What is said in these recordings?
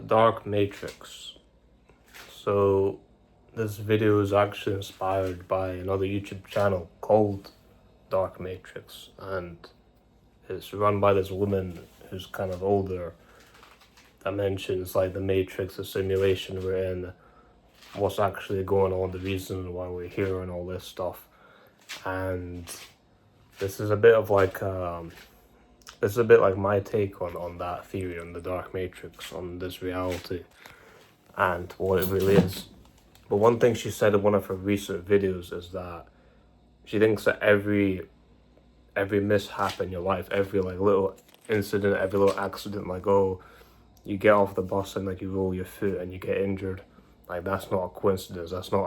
The Dark Matrix. So, this video is actually inspired by another YouTube channel called Dark Matrix, and it's run by this woman who's kind of older that mentions like the Matrix, the simulation we're in, what's actually going on, the reason why we're here, and all this stuff. And this is a bit of like this is a bit like my take on that theory, on the Dark Matrix, on this reality and what it really is. But one thing she said in one of her recent videos is that she thinks that every mishap in your life, every like little incident, every little accident, like you get off the bus and like you roll your foot and you get injured, like that's not a coincidence. That's not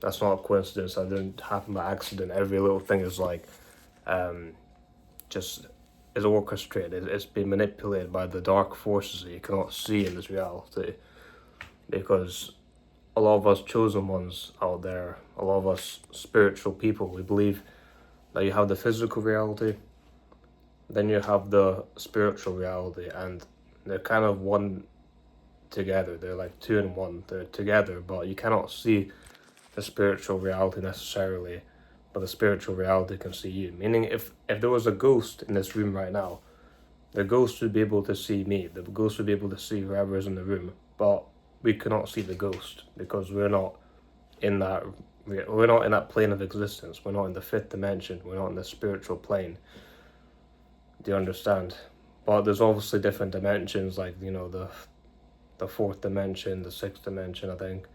a coincidence. That didn't happen by accident. Every little thing is like just is orchestrated. It's been manipulated by the dark forces that you cannot see in this reality, because a lot of us chosen ones out there, a lot of us spiritual people, we believe that you have the physical reality, then you have the spiritual reality, and they're kind of one together. They're like two in one. They're together, but you cannot see the spiritual reality necessarily, but the spiritual reality can see you. Meaning, if there was a ghost in this room right now, the ghost would be able to see me. The ghost would be able to see whoever is in the room, but we cannot see the ghost because in that we're not in that plane of existence. We're not in the fifth dimension. We're not in the spiritual plane. Do you understand? But there's obviously different dimensions, like the fourth dimension, the sixth dimension, I think.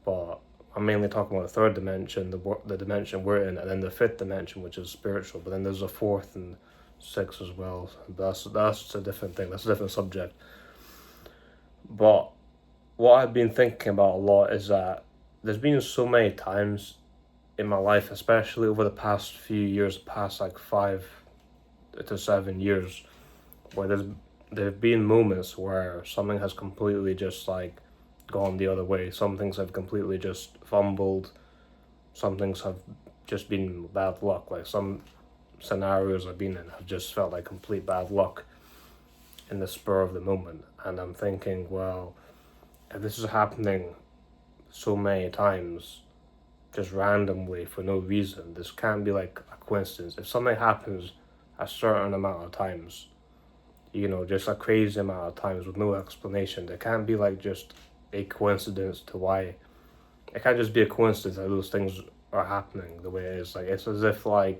But I'm mainly talking about the third dimension, the dimension we're in, and then the fifth dimension, which is spiritual. But then there's a fourth and sixth as well. That's a different thing. That's a different subject. But what I've been thinking about a lot is that there's been so many times in my life, especially over the past few years, past like 5 to 7 years, where there have been moments where something has completely just like gone the other way. Some things have completely just fumbled. Some things have just been bad luck. Like some scenarios I've been in have just felt like complete bad luck in the spur of the moment. And I'm thinking, well, if this is happening so many times, just randomly for no reason, this can't be like a coincidence. If something happens a certain amount of times, just a crazy amount of times with no explanation, there can't be like just a coincidence to why. It can't just be a coincidence that those things are happening the way it is. Like it's as if I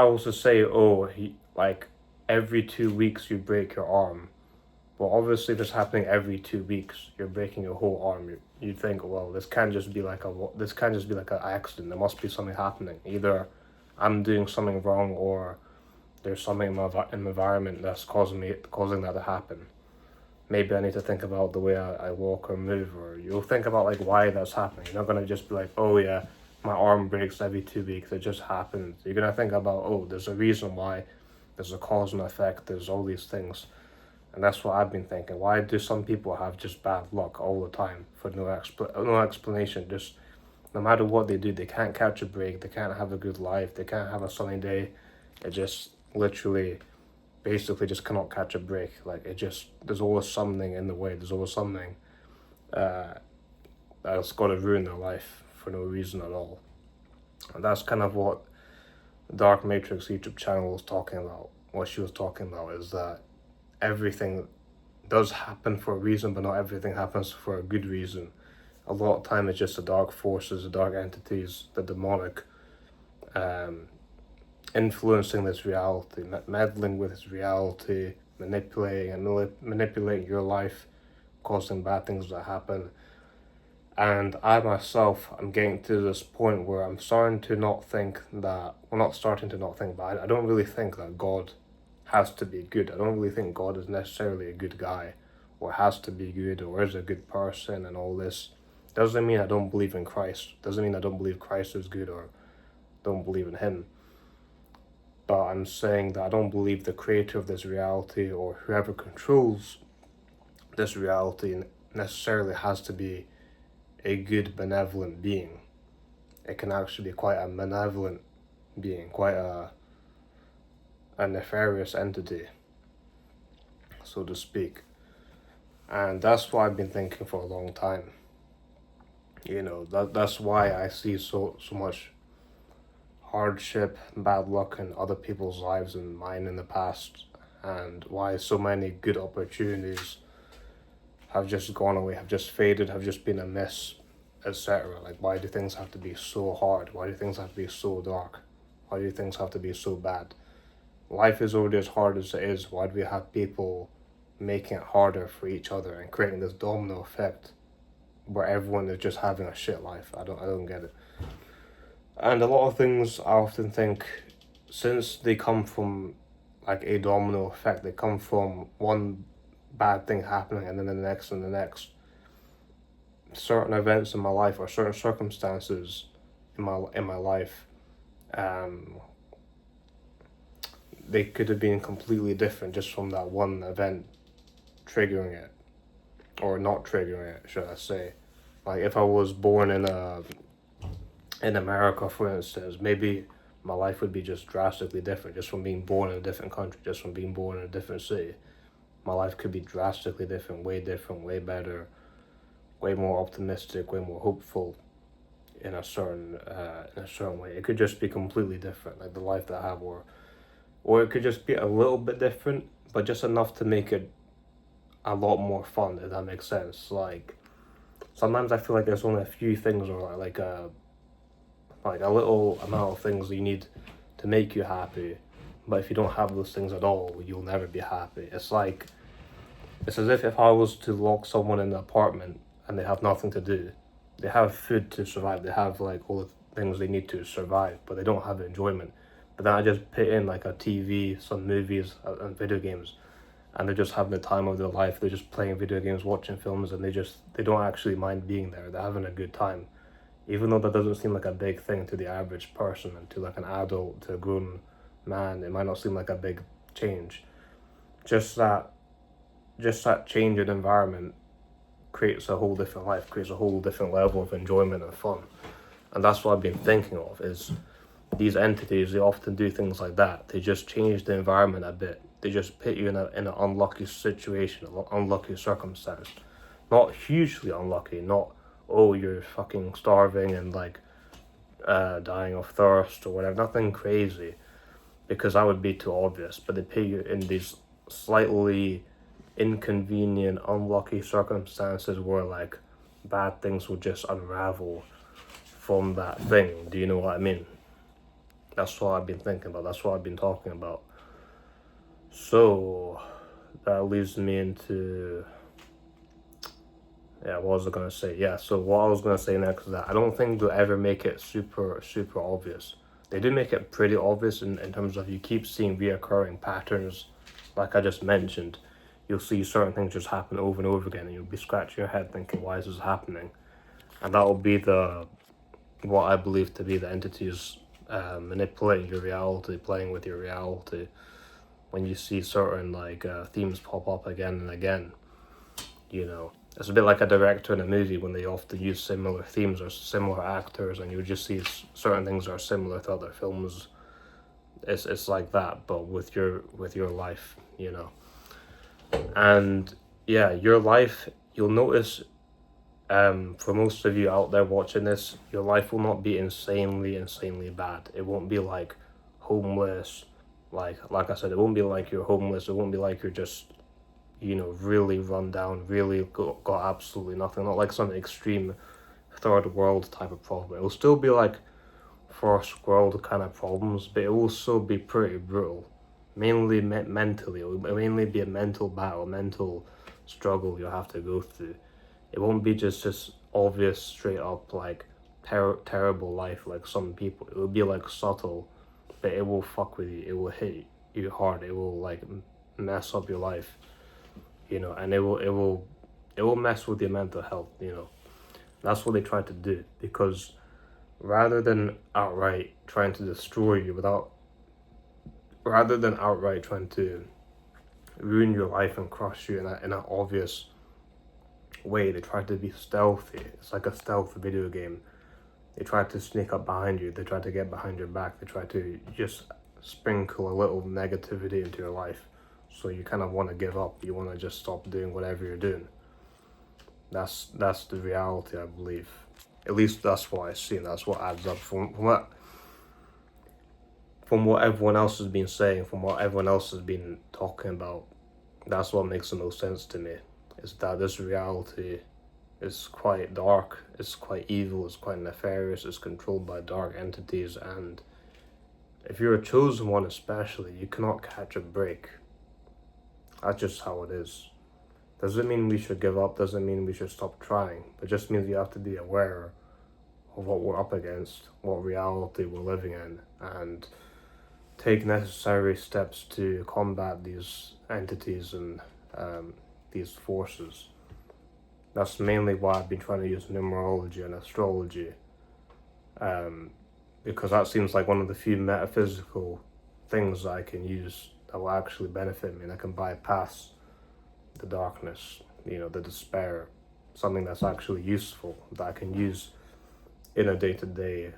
was to say, oh, like every 2 weeks you break your arm. Well, obviously, if it's happening every 2 weeks, you're breaking your whole arm. You'd think, well, this can't just be like an accident. There must be something happening. Either I'm doing something wrong, or there's something in my environment that's causing that to happen. Maybe I need to think about the way I walk or move, or you'll think about like why that's happening. You're not gonna just be like, oh yeah, my arm breaks every 2 weeks. It just happens. You're gonna think about, oh, there's a reason why. There's a cause and effect. There's all these things. And that's what I've been thinking. Why do some people have just bad luck all the time for no explanation? Just no matter what they do, they can't catch a break. They can't have a good life. They can't have a sunny day. It just literally, basically, just cannot catch a break. Like there's always something in the way. There's always something that's got to ruin their life for no reason at all. And that's kind of what Dark Matrix YouTube channel was talking about. What she was talking about is that everything does happen for a reason, but not everything happens for a good reason. A lot of time it's just the dark forces, the dark entities, the demonic, influencing this reality, meddling with this reality, manipulating your life, causing bad things to happen. And I myself, I'm getting to this point where I'm starting to not think that, well, not starting to not think, but I don't really think that God has to be good. I don't really think God is necessarily a good guy, or has to be good, or is a good person, and all this. Doesn't mean I don't believe in Christ. Doesn't mean I don't believe Christ is good or don't believe in him. But I'm saying that I don't believe the creator of this reality, or whoever controls this reality, necessarily has to be a good, benevolent being. It can actually be quite a malevolent being, quite a nefarious entity. so to speak. And that's what I've been thinking for a long time. That's why I see so much hardship, bad luck in other people's lives and mine in the past, and why so many good opportunities have just gone away, have just faded, have just been a miss, etc. Like, why do things have to be so hard? Why do things have to be so dark? Why do things have to be so bad? Life is already as hard as it is. Why do we have people making it harder for each other and creating this domino effect where everyone is just having a shit life? I don't get it. And a lot of things I often think, since they come from like a domino effect, they come from one bad thing happening and then the next and the next. Certain events in my life or certain circumstances in my life, they could have been completely different just from that one event triggering it, or not triggering it, should I say. Like, if I was born in America, for instance, maybe my life would be just drastically different just from being born in a different country, just from being born in a different city. My life could be drastically different, way better, way more optimistic, way more hopeful in a certain way. It could just be completely different, like the life that I have, or it could just be a little bit different, but just enough to make it a lot more fun, if that makes sense. Like, sometimes I feel like there's only a few things, or like a little amount of things that you need to make you happy, but if you don't have those things at all, you'll never be happy. It's as if I was to lock someone in an apartment and they have nothing to do. They have food to survive, they have like all the things they need to survive, but they don't have enjoyment. But then I just put in like a TV, some movies and video games, and they're just having the time of their life. They're just playing video games, watching films, and they don't actually mind being there. They're having a good time. Even though that doesn't seem like a big thing to the average person, and to like an adult, to a grown man, it might not seem like a big change. Just that change in environment creates a whole different life, creates a whole different level of enjoyment and fun. And that's what I've been thinking of, is these entities, they often do things like that. They just change the environment a bit. They just put you in an unlucky situation, an unlucky circumstance. Not hugely unlucky, not, oh, you're fucking starving and like dying of thirst or whatever, nothing crazy, because that would be too obvious. But they put you in these slightly inconvenient, unlucky circumstances where like bad things will just unravel from that thing. Do you know what I mean? That's what I've been thinking about. That's what I've been talking about. So that leads me into, what was I gonna say? Yeah, so what I was gonna say next is that I don't think they'll ever make it super obvious. They do make it pretty obvious in terms of, you keep seeing reoccurring patterns, like I just mentioned. You'll see certain things just happen over and over again, and you'll be scratching your head thinking, why is this happening? And that will be what I believe to be the entities manipulating your reality, playing with your reality. When you see certain like themes pop up again and again, it's a bit like a director in a movie when they often use similar themes or similar actors, and you just see certain things are similar to other films. It's like that, but with your life, And yeah, your life, you'll notice, for most of you out there watching this, your life will not be insanely bad. It won't be like homeless, like I said, it won't be like you're homeless. It won't be like you're just, really run down, really got absolutely nothing. Not like some extreme third world type of problem. It will still be like first world kind of problems, but it will still be pretty brutal. Mainly mentally, it will mainly be a mental battle, mental struggle you'll have to go through. It won't be just this obvious, straight up like terrible life like some people. It will be like subtle, but it will fuck with you. It will hit you hard. It will like mess up your life, and it will mess with your mental health. That's what they try to do, because rather than outright trying to destroy you rather than outright trying to ruin your life and crush you in an obvious way, they try to be stealthy. It's like a stealth video game. They try to sneak up behind you. They try to get behind your back. They try to just sprinkle a little negativity into your life So you kind of want to give up. You want to just stop doing whatever you're doing. That's the reality, I believe. At least that's what I see, and that's what adds up from what everyone else has been saying, from what everyone else has been talking about. That's what makes the most sense to me. Is that this reality is quite dark, it's quite evil, it's quite nefarious, it's controlled by dark entities, and if you're a chosen one especially, you cannot catch a break. That's just how it is. Doesn't mean we should give up, doesn't mean we should stop trying. It just means you have to be aware of what we're up against, what reality we're living in, and take necessary steps to combat these entities and these forces. That's mainly why I've been trying to use numerology and astrology, because that seems like one of the few metaphysical things that I can use that will actually benefit me, and I can bypass the darkness, the despair, something that's actually useful that I can use in a day-to-day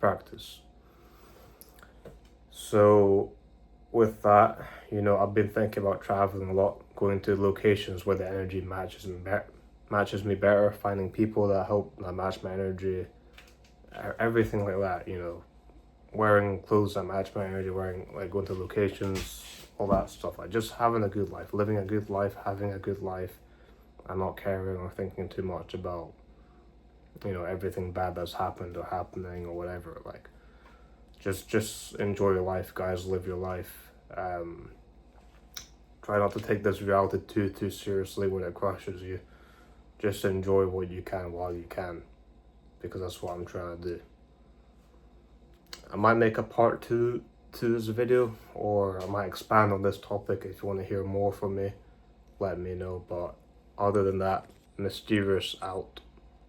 practice. So with that, I've been thinking about traveling a lot, going to locations where the energy matches me better, finding people that match my energy, everything like that, wearing clothes that match my energy, going to locations, all that stuff. Like just having a good life, living a good life, having a good life, and not caring or thinking too much about, everything bad that's happened or happening or whatever. Like, just enjoy your life, guys. Live your life. Try not to take this reality too seriously when it crushes you. Just enjoy what you can while you can, because that's what I'm trying to do. I might make a part 2 to this video, or I might expand on this topic. If you want to hear more from me, let me know. But other than that, Mysterious out.